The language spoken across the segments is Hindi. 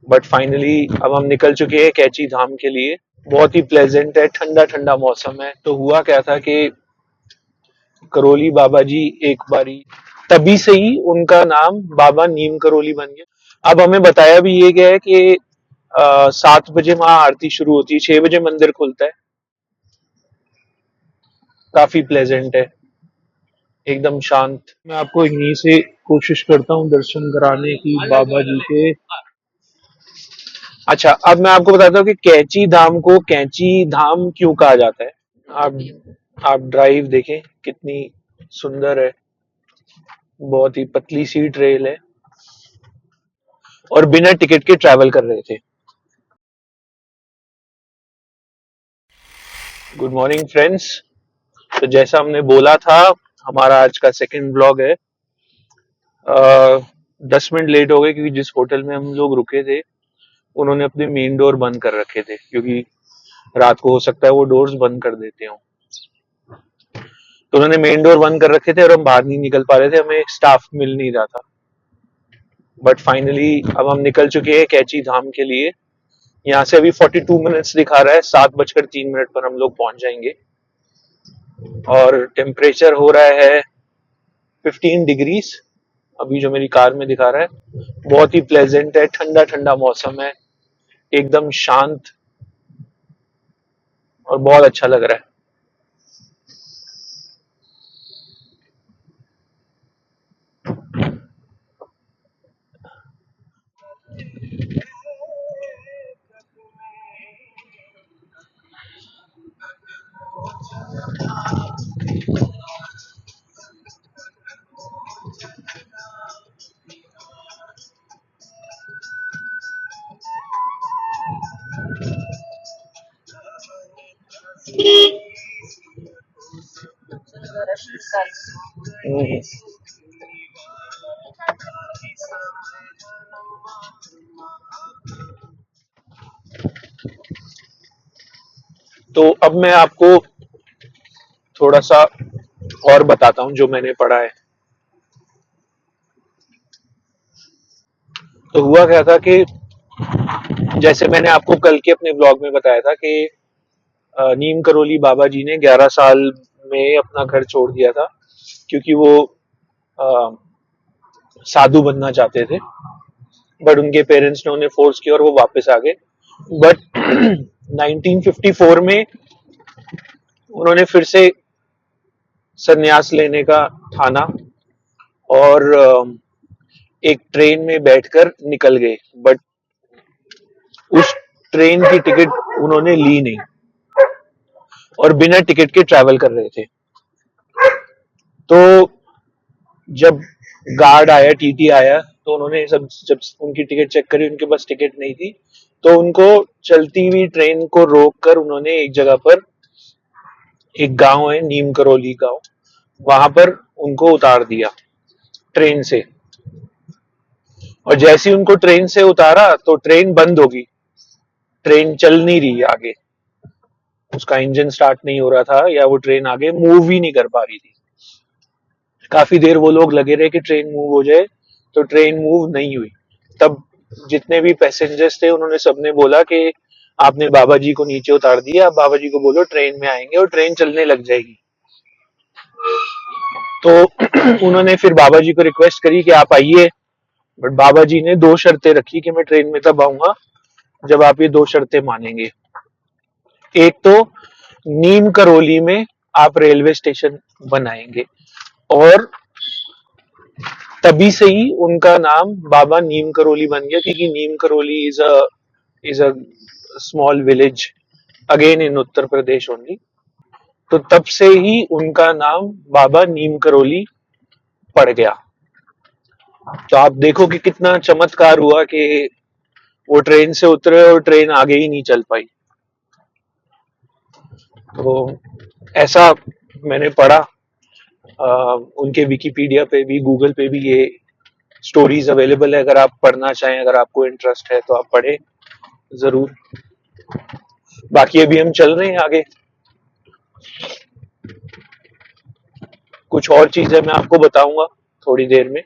बट फाइनली अब हम निकल चुके हैं कैची धाम के लिए। बहुत ही प्लेजेंट है, ठंडा ठंडा मौसम है। तो हुआ क्या था कि करोली बाबा जी एक बारी, तभी से ही उनका नाम बाबा नीम करोली बन गया। अब हमें बताया भी ये गया है कि 7 बजे वहां आरती शुरू होती है, 6 बजे मंदिर खुलता है। काफी प्लेजेंट है, एकदम शांत। मैं आपको यहीं से कोशिश करता हूँ दर्शन कराने की बाबा जी के। अच्छा, अब मैं आपको बताता हूँ कि कैची धाम को कैची धाम क्यों कहा जाता है। आप आप ड्राइव देखें कितनी सुंदर है, बहुत ही पतली सी ट्रेल है और बिना टिकट के ट्रैवल कर रहे थे। Good morning friends. तो जैसा हमने बोला था, हमारा आज का सेकंड ब्लॉग है। 10 मिनट लेट हो गए क्योंकि जिस होटल में हम लोग रुके थे उन्होंने अपने मेन डोर बंद कर रखे थे, क्योंकि रात को हो सकता है वो डोर्स बंद कर देते हो। तो उन्होंने मेन डोर बंद कर रखे थे और हम बाहर नहीं निकल पा रहे थे, हमें स्टाफ मिल नहीं रहा था। बट फाइनली अब हम निकल चुके हैं कैची धाम के लिए। यहाँ से अभी 42 मिनट्स दिखा रहा है, 7:03 पर हम लोग पहुंच जाएंगे। और टेम्परेचर हो रहा है 15 डिग्रीज, अभी जो मेरी कार में दिखा रहा है। बहुत ही प्लेजेंट है, ठंडा ठंडा मौसम है, एकदम शांत और बहुत अच्छा लग रहा है। हम्म। तो अब मैं आपको थोड़ा सा और बताता हूँ जो मैंने पढ़ा है। तो हुआ क्या था कि जैसे मैंने आपको कल के अपने ब्लॉग में बताया था कि नीम करोली बाबा जी ने 11 साल में अपना घर छोड़ दिया था, क्योंकि वो अ, साधु बनना चाहते थे। बट उनके पेरेंट्स ने उन्हें फोर्स किया और वो वापस आ गए। बट 1954 में उन्होंने फिर से संन्यास लेने का ठाना और एक ट्रेन में बैठकर निकल गए। बट उस ट्रेन की टिकट उन्होंने ली नहीं और बिना टिकट के ट्रैवल कर रहे थे। तो जब गार्ड आया, टीटी आया, तो उन्होंने सब जब उनकी टिकट चेक करी, उनके पास टिकट नहीं थी। तो उनको चलती हुई ट्रेन को रोक कर उन्होंने एक जगह पर, एक गांव है नीम करोली गांव, वहां पर उनको उतार दिया ट्रेन से। और जैसे ही उनको ट्रेन से उतारा तो ट्रेन बंद होगी, ट्रेन चल नहीं रही आगे, उसका इंजन स्टार्ट नहीं हो रहा था या वो ट्रेन आगे मूव ही नहीं कर पा रही थी। काफी देर वो लोग लगे रहे कि ट्रेन मूव हो जाए, तो ट्रेन मूव नहीं हुई। तब जितने भी पैसेंजर्स थे उन्होंने सबने बोला कि आपने बाबा जी को नीचे उतार दिया, आप बाबा जी को बोलो ट्रेन में आएंगे और ट्रेन चलने लग जाएगी। तो उन्होंने फिर बाबा जी को रिक्वेस्ट करी कि आप आइए। बट बाबा जी ने दो शर्तें रखी कि मैं ट्रेन में तब आऊंगा जब आप ये दो शर्तें मानेंगे। एक तो नीम करोली में आप रेलवे स्टेशन बनाएंगे, और तभी से ही उनका नाम बाबा नीम करोली बन गया, क्योंकि Neem Karoli is a small village again in Uttar Pradesh only. तो तब से ही उनका नाम बाबा नीम करोली पड़ गया। तो आप देखो कि कितना चमत्कार हुआ कि वो ट्रेन से उतरे और ट्रेन आगे ही नहीं चल पाई। तो ऐसा मैंने पढ़ा। उनके विकिपीडिया पे भी, गूगल पे भी ये स्टोरीज अवेलेबल है। अगर आप पढ़ना चाहें, अगर आपको इंटरेस्ट है तो आप पढ़ें जरूर। बाकी अभी हम चल रहे हैं आगे। कुछ और चीजें मैं आपको बताऊंगा थोड़ी देर में।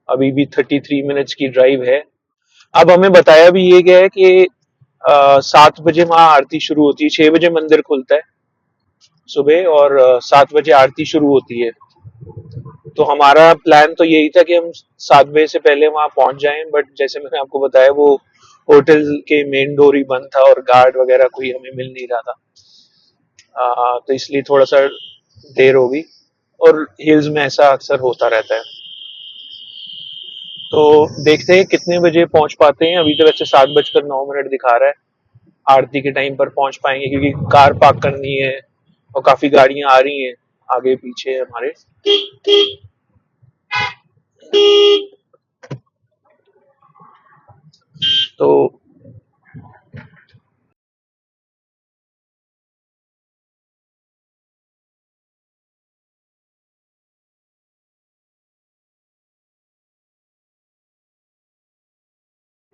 अभी भी 33 मिनट्स की ड्राइव है। अब हमें बताया भी ये गया है कि 7 बजे वहां आरती शुरू होती है, 6 बजे मंदिर खुलता है सुबह, और 7 बजे आरती शुरू होती है। तो हमारा प्लान तो यही था कि हम 7 बजे से पहले वहां पहुंच जाएं, बट जैसे मैंने आपको बताया वो होटल के मेन डोर ही बंद था और गार्ड वगैरह कोई हमें मिल नहीं रहा था। तो इसलिए थोड़ा सा देर हो गई, और हिल्स में ऐसा अक्सर होता रहता है। तो देखते हैं कितने बजे पहुंच पाते हैं। अभी तो वैसे 7 बजकर 9 मिनट दिखा रहा है। आरती के टाइम पर पहुंच पाएंगे क्योंकि कार पार्क करनी है और काफी गाड़ियां आ रही हैं आगे पीछे हमारे। तो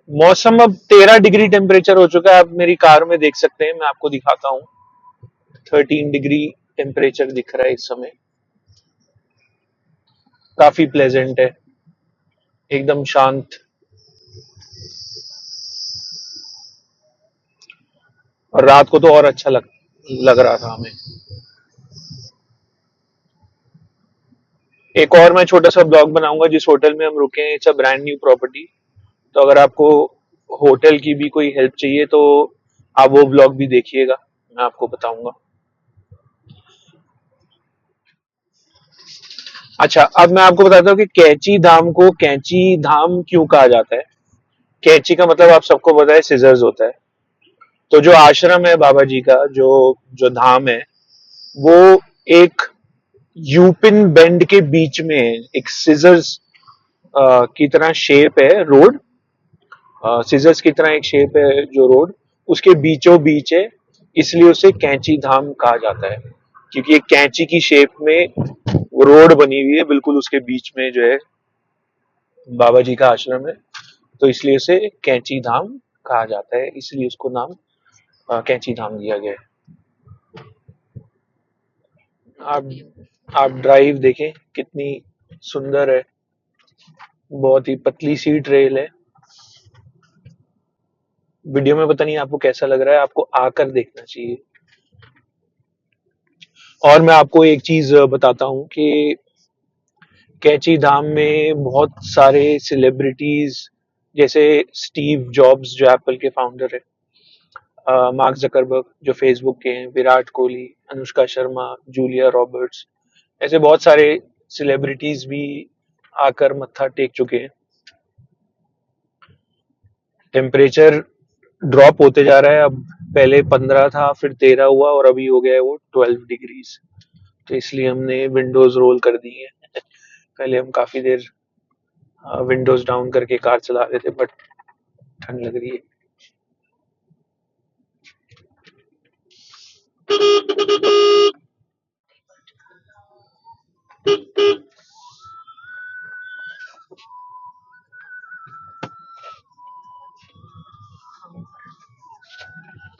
मौसम अब 13 डिग्री टेम्परेचर हो चुका है। आप मेरी कार में देख सकते हैं, मैं आपको दिखाता हूँ। 13 डिग्री टेम्परेचर दिख रहा है इस समय। काफी प्लेजेंट है, एकदम शांत। और रात को तो और अच्छा लग रहा था हमें। एक और मैं छोटा सा ब्लॉग बनाऊंगा जिस होटल में हम रुके हैं। It's a brand new property. तो अगर आपको होटल की भी कोई हेल्प चाहिए तो आप वो ब्लॉग भी देखिएगा, मैं आपको बताऊंगा। अच्छा, अब मैं आपको बताता हूँ कि कैंची धाम को कैंची धाम क्यों कहा जाता है। कैंची का मतलब आप सबको पता है सिजर्स होता है। तो जो आश्रम है बाबा जी का, जो जो धाम है, वो एक यूपिन बेंड के बीच में है। एक सिजर्स की तरह शेप है रोड। सिजर्स की तरह एक शेप है जो रोड, उसके बीचों बीच है। इसलिए उसे कैंची धाम कहा जाता है, क्योंकि एक कैंची की शेप में वो रोड बनी हुई है बिल्कुल उसके बीच में जो है बाबा जी का आश्रम है। तो इसलिए उसे कैंची धाम कहा जाता है, इसलिए उसको नाम कैंची धाम दिया गया है। आप आप ड्राइव देखें कितनी सुंदर है। बहुत ही पतली सी ट्रेल है। वीडियो में पता नहीं आपको कैसा लग रहा है, आपको आकर देखना चाहिए। और मैं आपको एक चीज बताता हूँ कि कैंची धाम में बहुत सारे सेलिब्रिटीज, जैसे स्टीव जॉब्स जो एप्पल के फाउंडर है, मार्क जकरबर्ग जो फेसबुक के हैं, विराट कोहली, अनुष्का शर्मा, जूलिया रॉबर्ट्स, ऐसे बहुत सारे सेलिब्रिटीज भी आकर मत्था टेक चुके हैं। टेम्परेचर ड्रॉप होते जा रहा है। अब पहले 15 था, फिर 13 हुआ, और अभी हो गया है वो 12 डिग्रीज। तो इसलिए हमने विंडोज रोल कर दी है। पहले हम काफी देर विंडोज डाउन करके कार चला रहे थे, बट ठंड लग रही है।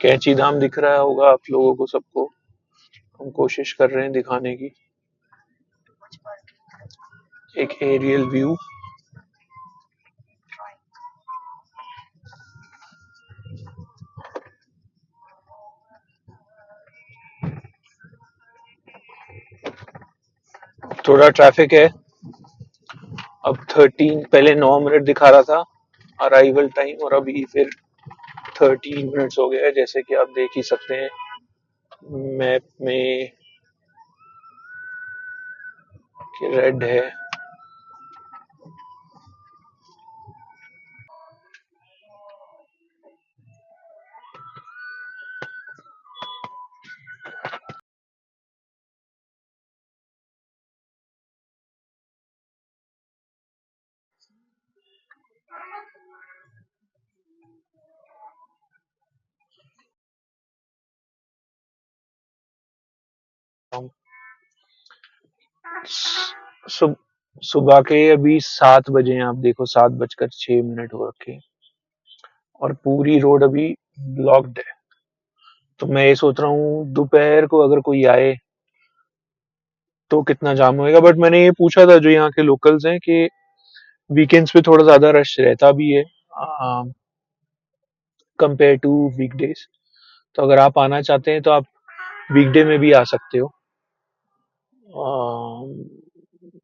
कैंची धाम दिख रहा होगा आप लोगों को सबको। हम कोशिश कर रहे हैं दिखाने की एक एरियल व्यू। थोड़ा ट्रैफिक है। अब 13 पहले 9 मिनट दिखा रहा था अराइवल टाइम, और अभी फिर 13 मिनट्स हो गया है, जैसे कि आप देख ही सकते हैं मैप में कि रेड है। सुब सुबह के अभी 7 बजे हैं। आप देखो 7 बजकर 6 मिनट हो रखे हैं और पूरी रोड अभी ब्लॉक्ड है। तो मैं ये सोच रहा हूँ दोपहर को अगर कोई आए तो कितना जाम होएगा। बट मैंने ये पूछा था जो यहाँ के लोकल्स हैं कि वीकेंड्स पे थोड़ा ज्यादा रश रहता भी है। Compare to weekdays. तो अगर आप आना चाहते हैं तो आप वीकडे में भी आ सकते हो,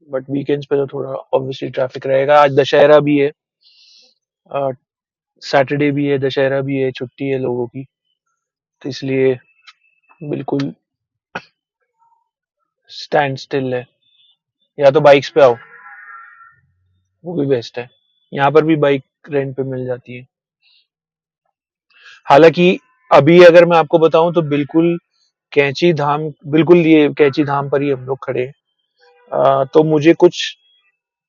बट वीकेंड्स पे तो थोड़ा ऑब्वियसली ट्रैफिक रहेगा। आज दशहरा भी है, सैटरडे भी है, दशहरा भी है, छुट्टी है लोगों की, तो इसलिए बिल्कुल स्टैंड स्टिल है। या तो बाइक्स पे आओ, वो भी बेस्ट है। यहाँ पर भी बाइक रेंट पे मिल जाती है। हालांकि अभी अगर मैं आपको बताऊं तो बिल्कुल कैंची धाम, बिल्कुल ये कैंची धाम पर ही हम लोग खड़े हैं। तो मुझे कुछ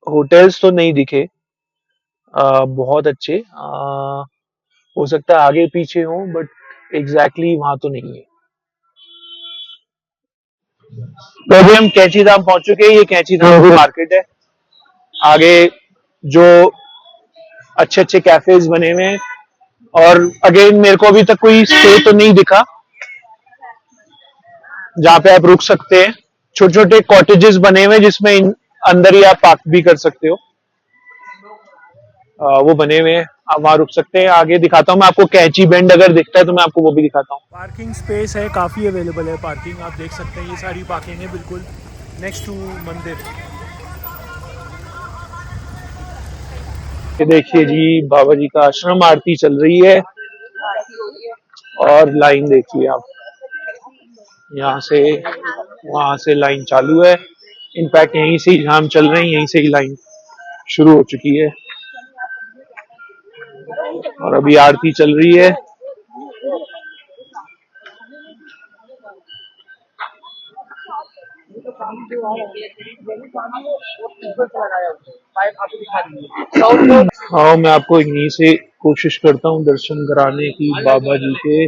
होटल्स तो नहीं दिखे बहुत अच्छे। हो सकता है आगे पीछे हो, बट एग्जैक्टली वहां तो नहीं है। तो अभी हम कैंची धाम पहुंच चुके हैं। ये कैंची धाम की मार्केट है। आगे जो अच्छे अच्छे कैफेज बने हुए हैं, और अगेन मेरे को अभी तक कोई स्टे तो नहीं दिखा जहाँ पे आप रुक सकते हैं। छोटे छोटे कॉटेजेस बने हुए हैं जिसमें अंदर ही आप पार्क भी कर सकते हो। वो बने हुए हैं, आप वहां रुक सकते हैं। आगे दिखाता हूँ मैं आपको, कैंची बेंड अगर दिखता है तो मैं आपको वो भी दिखाता हूँ। पार्किंग स्पेस है, काफ़ी अवेलेबल है पार्किंग, आप देख सकते हैं ये सारी पार्किंग है बिल्कुल नेक्स्ट टू मंदिर। ये देखिए जी, बाबा जी का आश्रम, आरती चल रही है और लाइन देखिए आप, यहाँ से वहां से लाइन चालू है। इनफैक्ट यहीं से ही हम चल रहे हैं, यहीं से ही लाइन शुरू हो चुकी है और अभी आरती चल रही है। हाँ, मैं आपको यहीं से कोशिश करता हूँ दर्शन कराने की बाबा जी के।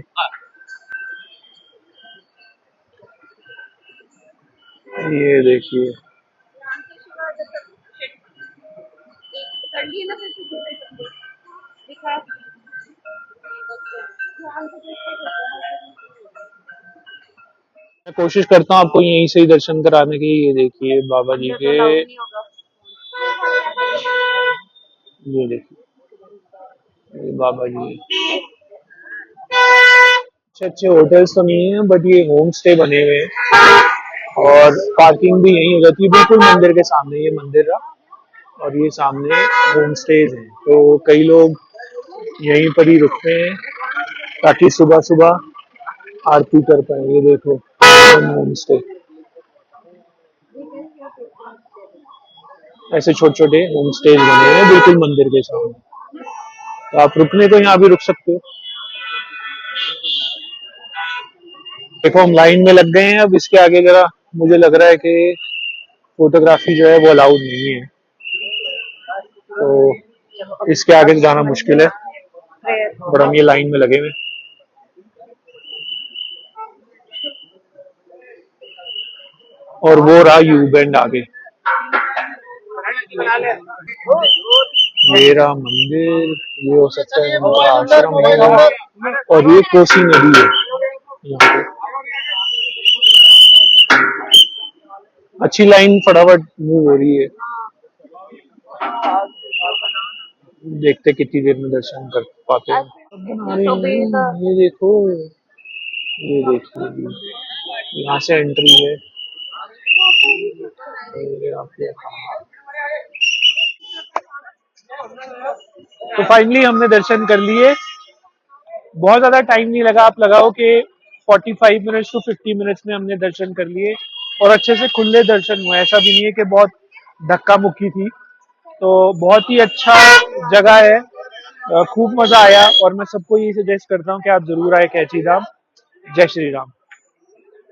ये देखिए, मैं कोशिश करता हूँ आपको यहीं से ही दर्शन कराने की। ये देखिए बाबा जी के, ये देखिए, ये बाबा जी। अच्छे अच्छे होटल्स तो नहीं है, बट ये होम स्टे बने हुए हैं और पार्किंग भी यहीं हो जाती है, बिल्कुल मंदिर के सामने। ये मंदिर रहा और ये सामने होम स्टेज हैं, तो कई लोग यहीं पर ही रुकते हैं ताकि सुबह सुबह आरती कर पाए। ये देखो, होम स्टे, ऐसे छोटे छोटे होम स्टेज बने हुए हैं बिल्कुल मंदिर के सामने, तो आप रुकने को यहाँ भी रुक सकते हो। देखो हम लाइन में लग गए हैं। अब इसके आगे जरा मुझे लग रहा है कि फोटोग्राफी जो है वो अलाउड नहीं है, तो इसके आगे जाना मुश्किल है, बट हम ये लाइन में लगे हुए। और वो रहा यू बैंड आगे, मेरा मंदिर, ये हो सकता है उनका आश्रम है, और ये कोसी नदी है यहाँ पे। अच्छी लाइन फटाफट मूव हो रही है। देखते कितनी देर में दर्शन कर पाते हैं। बना रहे हैं, ये देखो, ये देखिए, यहाँ से एंट्री है। ये आपके, तो फाइनली हमने दर्शन कर लिए। बहुत ज्यादा टाइम नहीं लगा, आप लगाओ कि 45 मिनट्स टू 50 मिनट्स में हमने दर्शन कर लिए और अच्छे से खुले दर्शन हुए। ऐसा भी नहीं है कि बहुत धक्का मुक्की थी। तो बहुत ही अच्छा जगह है, खूब मजा आया और मैं सबको यही सजेस्ट करता हूँ कि आप जरूर आए कैंची धाम। जय श्री राम।